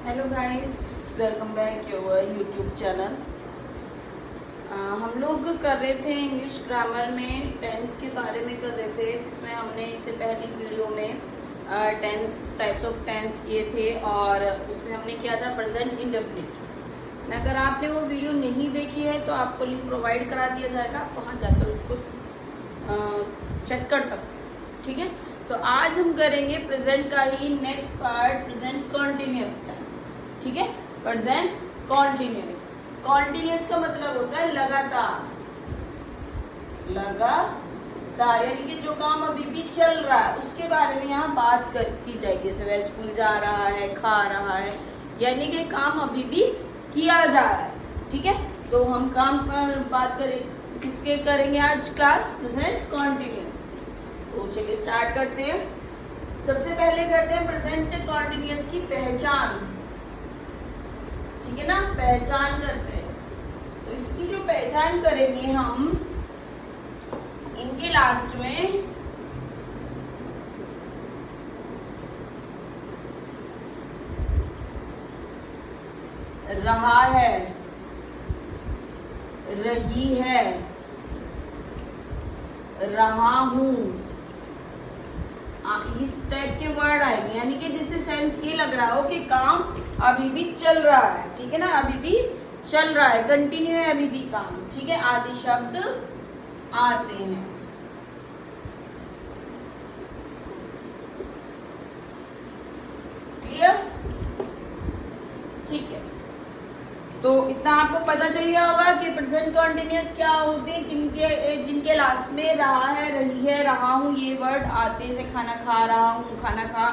Hello guys, welcome back your YouTube channel. हम लोग कर रहे थे इंग्लिश ग्रामर में टेंस के बारे में कर रहे थे, जिसमें हमने इससे पहली वीडियो में टेंस टाइप्स ऑफ टेंस किए थे और उसमें हमने किया था प्रेजेंट इंडेफिनिट। अगर आपने वो वीडियो नहीं देखी है तो आपको लिंक प्रोवाइड करा दिया जाएगा, आप वहाँ जाकर उसको चेक कर सकते हैं। ठीक है, तो आज हम करेंगे प्रेजेंट का ही next part, present continuous tense. ठीक है, प्रेजेंट कॉन्टिन्यूअस। कॉन्टिन्यूअस का मतलब होता है लगातार, लगातार यानी कि जो काम अभी भी चल रहा है उसके बारे में यहाँ बात की जाएगी। जैसे वह स्कूल जा रहा है, खा रहा है, यानी कि काम अभी भी किया जा रहा है। ठीक है, तो हम काम बात करें किसके करेंगे आज क्लास, प्रेजेंट कॉन्टिन्यूअस। तो चलिए स्टार्ट करते हैं। सबसे पहले करते हैं प्रेजेंट कॉन्टिन्यूअस की पहचान। ठीक है ना, पहचान करते हैं। तो इसकी जो पहचान करेंगे हम, इनके लास्ट में रहा है, रही है, रहा हूं, इस टाइप के वर्ड आएंगे, यानी कि जिससे सेंस ये लग रहा हो कि काम अभी भी चल रहा है। ठीक है ना, अभी भी चल रहा है, कंटिन्यू है अभी भी काम। ठीक है, आदि शब्द आते हैं। क्लियर? ठीक है, तो इतना आपको पता चल गया होगा कि प्रेजेंट कॉन्टिन्यूअस क्या होते हैं, जिनके लास्ट में रहा है, रही है, रहा हूं ये वर्ड आते हैं। जैसे खाना खा रहा हूं, खाना खा,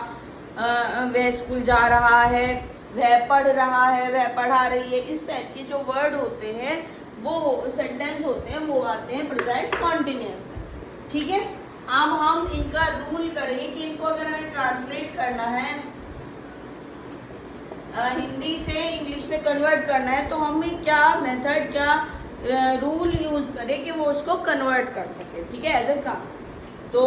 वह स्कूल जा रहा है, वह पढ़ रहा है, वह पढ़ा रही है। इस टाइप के जो वर्ड होते हैं, वो सेंटेंस होते हैं, वो आते हैं प्रेजेंट कॉन्टिन्यूअस में। ठीक है, अब हम इनका रूल करेंगे कि इनको अगर हमें ट्रांसलेट करना है, हिंदी से इंग्लिश में कन्वर्ट करना है, तो हमें क्या मेथड, क्या रूल यूज करें कि वो उसको कन्वर्ट कर सके। ठीक है, एज ए काम। तो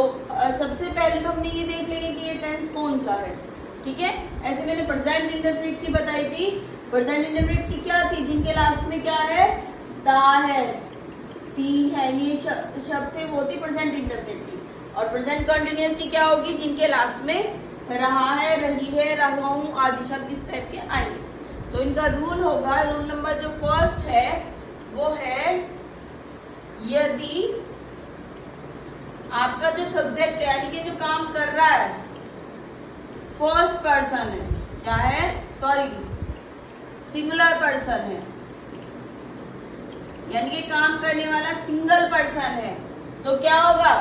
सबसे पहले तो हमने ये देख लेंगे कि ये टेंस कौन सा है। ठीक है, ऐसे मैंने प्रेजेंट इंडेफिनिट की बताई थी। प्रेजेंट इंडेफिनिट की क्या थी, जिनके लास्ट में क्या है, ता है, टी है, ये शब्द थे, वो थी प्रेजेंट इंडेफिनिट की। और प्रेजेंट कंटिन्यूअस की क्या होगी, जिनके लास्ट में रहा है, रही है, रहा हूं आदि शब्द इस टाइप के आएंगे। तो इनका रूल होगा, रूल नंबर जो फर्स्ट है वो है, यदि आपका जो सब्जेक्ट है यानी कि जो काम कर रहा है फर्स्ट पर्सन है, क्या है, सॉरी सिंगुलर पर्सन है, यानी कि काम करने वाला सिंगल पर्सन है, तो क्या होगा,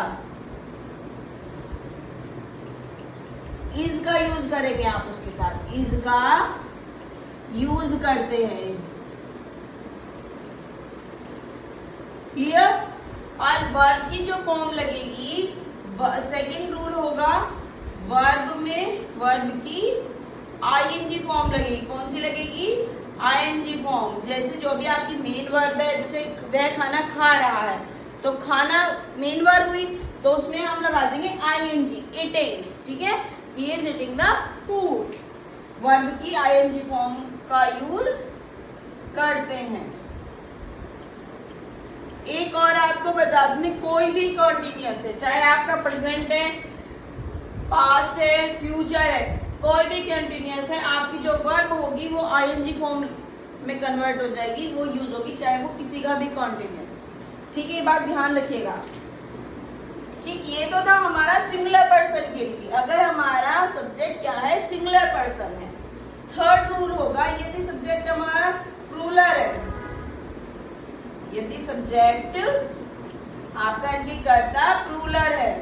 इज का यूज करेंगे आप उसके साथ, इज का यूज करते हैं। क्लियर? और वर्ब की जो फॉर्म लगेगी, सेकंड रूल होगा, वर्ब में वर्ब की आईएनजी फॉर्म लगेगी। कौन सी लगेगी, आईएनजी फॉर्म। जैसे जो भी आपकी मेन वर्ब है, जैसे वह खाना खा रहा है, तो खाना मेन वर्ब हुई, तो उसमें हम लगा देंगे आईएनजी, ईटिंग। ठीक है, he is eating the food। Verb की आईएनजी फॉर्म का यूज करते हैं। एक और आपको बता दूं, कोई भी कॉन्टिन्यूअस है, चाहे आपका प्रेजेंट है, पास्ट है, फ्यूचर है, कोई भी कंटिन्यूअस है, आपकी जो वर्ब होगी वो आईएनजी फॉर्म में कन्वर्ट हो जाएगी, वो यूज होगी, चाहे वो किसी का भी कॉन्टिन्यूअस। ठीक है, ये बात ध्यान रखिएगा। ठीक, ये तो था हमारा सिंगुलर पर्सन के लिए। अगर हमारा सब्जेक्ट क्या है, सिंगुलर पर्सन है, थर्ड रूल होगा, यदि सब्जेक्ट हमारा प्लूरल है, यदि सब्जेक्ट आपका कर्ता प्लूरल है,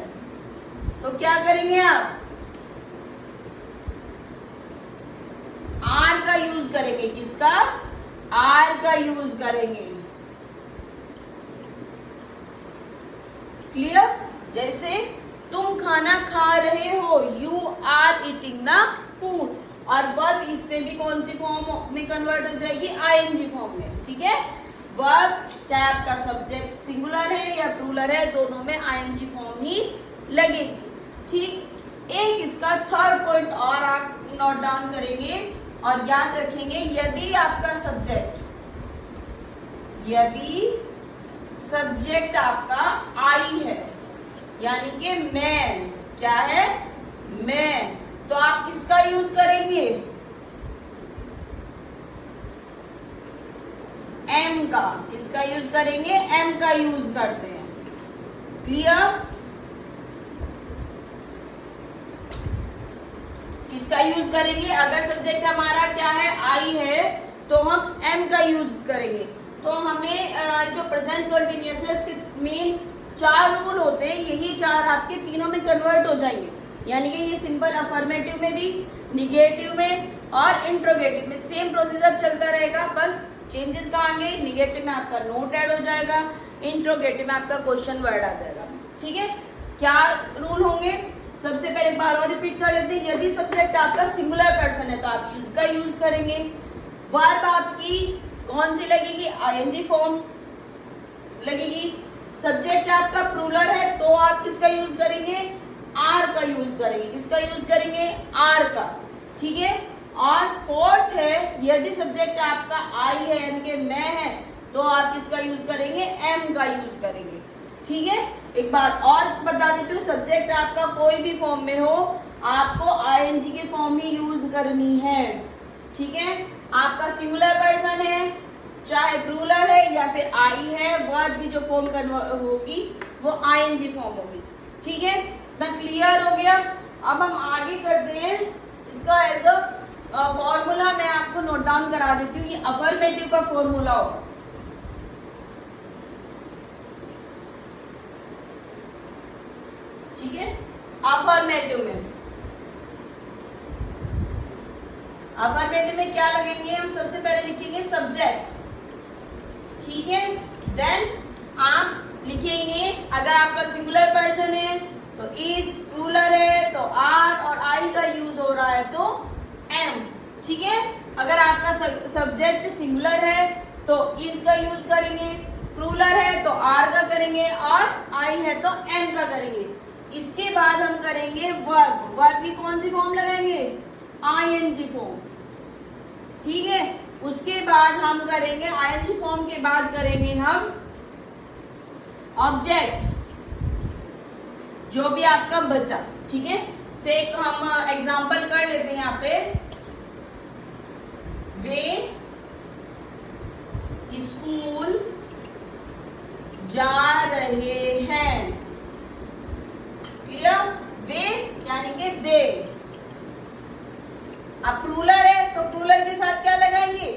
तो क्या करेंगे आप, आर का यूज करेंगे। किसका, आर का यूज करेंगे। क्लियर? जैसे तुम खाना खा रहे हो, you are eating the food, और वर्ब इसमें भी कौन सी फॉर्म में कन्वर्ट हो जाएगी, आईएनजी फॉर्म में। ठीक है, वर्ब चाहे आपका सब्जेक्ट सिंगुलर है या प्लूरल है, दोनों में आईएनजी फॉर्म ही लगेगी। ठीक, एक इसका थर्ड पॉइंट और आप नोट डाउन करेंगे, और याद रखेंगे यदि आपका सब्जेक्ट आपका आई है, यानी कि मैं, क्या है, मैं, तो आप किसका यूज करेंगे, एम का। किसका यूज करेंगे, एम का यूज करते हैं। क्लियर? किसका यूज करेंगे, अगर सब्जेक्ट हमारा क्या है, आई है, तो हम एम का यूज करेंगे। तो हमें जो प्रेजेंट कंटिन्यूअस है उसके मेन 4 रूल होते हैं, यही 4 आपके तीनों में कन्वर्ट हो जाएंगे। यानी कि ये सिंपल अफर्मेटिव में भी, निगेटिव में और इंट्रोगेटिव में सेम प्रोसीजर चलता रहेगा। बस चेंजेस कहाँ आएंगे, निगेटिव में आपका नोट ऐड हो जाएगा, इंट्रोगेटिव में आपका क्वेश्चन वर्ड आ जाएगा। ठीक है? क्या रूल होंगे, सबसे पहले एक बार और रिपीट कर लेते हैं। यदि सब्जेक्ट आपका सिंगुलर पर्सन है तो आप इसका यूज करेंगे। वर्ब आपकी कौन सी लगेगी, आईएनजी फॉर्म लगेगी। सब्जेक्ट आपका प्लूरल है तो आप किसका यूज करेंगे, आर का यूज करेंगे। किसका यूज करेंगे, आर का। ठीक है? और फोर्थ है, यदि सब्जेक्ट आपका आई है यानी कि मैं है, तो आप किसका यूज करेंगे, एम का यूज करेंगे। ठीक है? एक बार और बता देती हूँ, सब्जेक्ट आपका कोई भी फॉर्म में हो, आपको आईएनजी के फॉर्म ही यूज करनी है। ठीक है? आपका सिंगुलर पर्सन है, चाहे प्लूरल है या फिर आई है, वर्ब भी जो फॉर्म होगी वो आईएनजी फॉर्म होगी। ठीक है? इतना क्लियर हो गया। अब हम आगे करते हैं इसका एज अ फॉर्मूला। मैं आपको नोट डाउन करा देती हूँ, ये अफर्मेटिव का फॉर्मूला होगा। ठीक है? अफर्मेटिव में क्या लगेंगे, हम सबसे पहले लिखेंगे सब्जेक्ट। ठीक है? देन आप लिखेंगे, अगर आपका सिंगुलर पर्सन है तो इज, प्लूरल है तो आर, और आई का यूज हो रहा है तो एम। ठीक है? अगर आपका सब्जेक्ट सिंगुलर है तो इज का यूज करेंगे, प्लूरल है तो आर का करेंगे, और आई है तो एम का करेंगे। इसके बाद हम करेंगे वर्ब। वर्ब की कौन सी फॉर्म लगाएंगे, आईएनजी फॉर्म। ठीक है? उसके बाद हम करेंगे, आईएनजी फॉर्म के बाद करेंगे हम ऑब्जेक्ट, जो भी आपका बचा। ठीक है? से एक हम एग्जांपल कर लेते हैं यहाँ पे, वे स्कूल जा रहे हैं। क्लियर? वे यानी कि दे। अब प्लूरल है तो प्लूरल के साथ क्या लगाएंगे,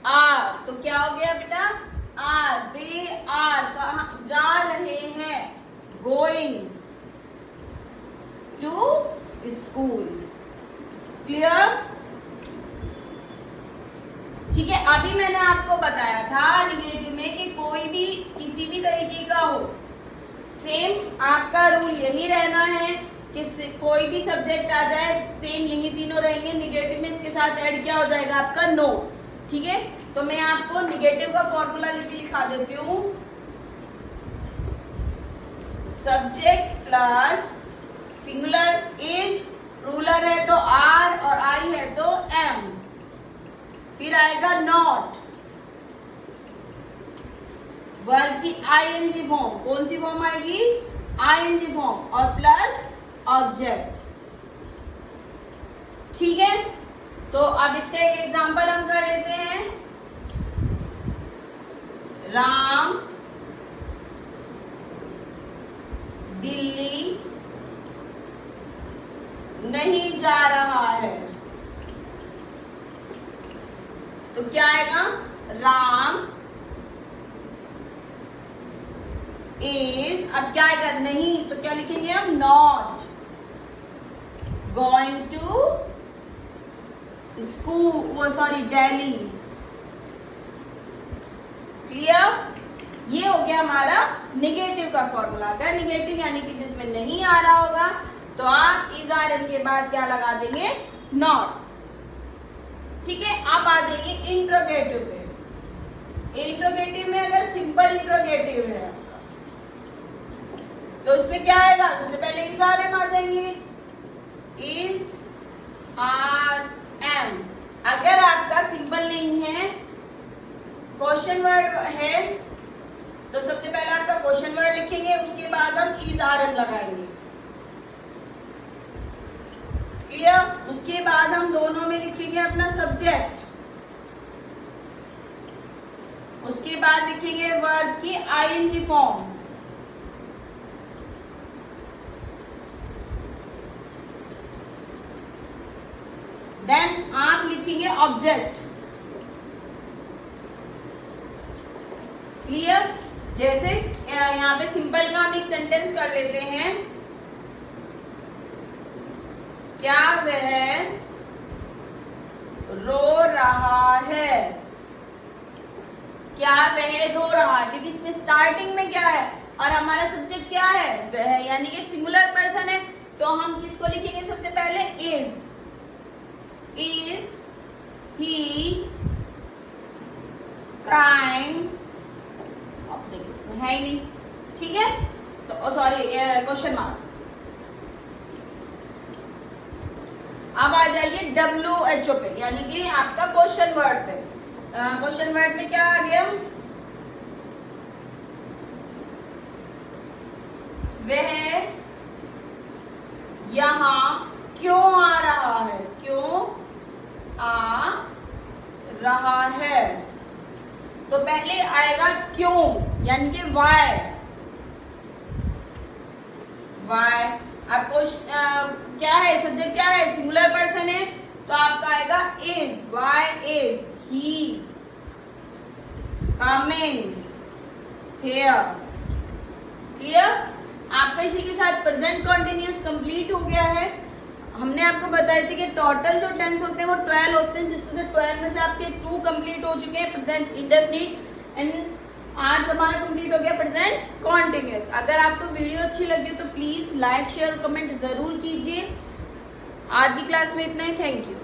आर। तो क्या हो गया बेटा, आर, दे आर, कहाँ जा रहे हैं, गोइंग टू स्कूल। क्लियर? ठीक है? अभी मैंने आपको बताया था निगेटिव में कि कोई भी किसी भी तरीके का हो, सेम आपका रूल यही रहना है कि कोई भी सब्जेक्ट आ जाए, सेम यही तीनों रहेंगे। निगेटिव में इसके साथ ऐड क्या हो जाएगा, आपका नो। ठीक है? तो मैं आपको निगेटिव का फॉर्मूला लिखा देती हूँ, subject plus singular is, plural है तो आर, और आई है तो एम, फिर आएगा नॉट, वर्ब की आईएनजी फॉर्म। कौन सी फॉर्म आएगी, आईएनजी फॉर्म, और प्लस ऑब्जेक्ट। ठीक है? तो अब इसका एक एग्जांपल हम कर लेते हैं। राम दिल्ली नहीं जा रहा है। तो क्या आएगा, राम इज, अब क्या आएगा, नहीं, तो क्या लिखेंगे हम, नॉट गोइंग टू स्कूल, वो सॉरी दिल्ली। क्लियर? ये हो गया हमारा निगेटिव का फॉर्मूला। अगर निगेटिव यानी कि जिसमें नहीं आ रहा होगा तो आप इज आर एन के बाद क्या लगा देंगे, नॉट। ठीक है? आप आ जाइए इंट्रोगेटिव पे। इंट्रोगेटिव में अगर सिंपल इंट्रोगेटिव है तो उसमें क्या आएगा, सबसे पहले इज आर एम आ जाएंगे, इज आर एम। अगर आपका सिंपल नहीं है, क्वेश्चन वर्ड है, तो सबसे पहले आपका क्वेश्चन वर्ड लिखेंगे, उसके बाद हम इज आर एन लगाएंगे। क्लियर? उसके बाद हम दोनों में लिखेंगे अपना सब्जेक्ट, उसके बाद लिखेंगे वर्ब की आईएनजी फॉर्म, देन आप लिखेंगे ऑब्जेक्ट। क्लियर? जैसे यहाँ पे सिंपल का हम एक सेंटेंस कर लेते हैं, क्या वह रो रहा है? क्या वह रो रहा है, क्योंकि इसमें स्टार्टिंग में क्या है और हमारा सब्जेक्ट क्या है, वह, यानी कि सिंगुलर पर्सन है, तो हम किसको लिखेंगे सबसे पहले, इज ही क्राइंग, ऑब्जेक्ट इसमें है ही नहीं, ठीक है, तो सॉरी क्वेश्चन मार्क। अब आ जाइए WHO पे, यानी कि आपका क्वेश्चन वर्ड पे। क्वेश्चन वर्ड में क्या आ गया, वह यहाँ क्यों आ रहा है, क्यों आ रहा है, तो पहले आएगा क्यों, यानी कि वाई। आपको क्या है, सब्जेक्ट क्या है, सिंगुलर पर्सन है, तो आपका आएगा is, why is he coming here. Clear? आपका इसी के साथ प्रेजेंट कॉन्टिन्यूअस कंप्लीट हो गया है। हमने आपको बताया थी कि टोटल जो टेंस होते हैं वो 12 होते हैं, जिसमें से 12 में से आपके 2 कंप्लीट हो चुके हैं, प्रेजेंट इंडेफिनिट, एंड आज हमारा कंप्लीट हो गया प्रेजेंट कॉन्टिन्यूअस। अगर आपको वीडियो अच्छी लगी तो प्लीज लाइक शेयर कमेंट जरूर कीजिए। आज की क्लास में इतना ही, थैंक यू।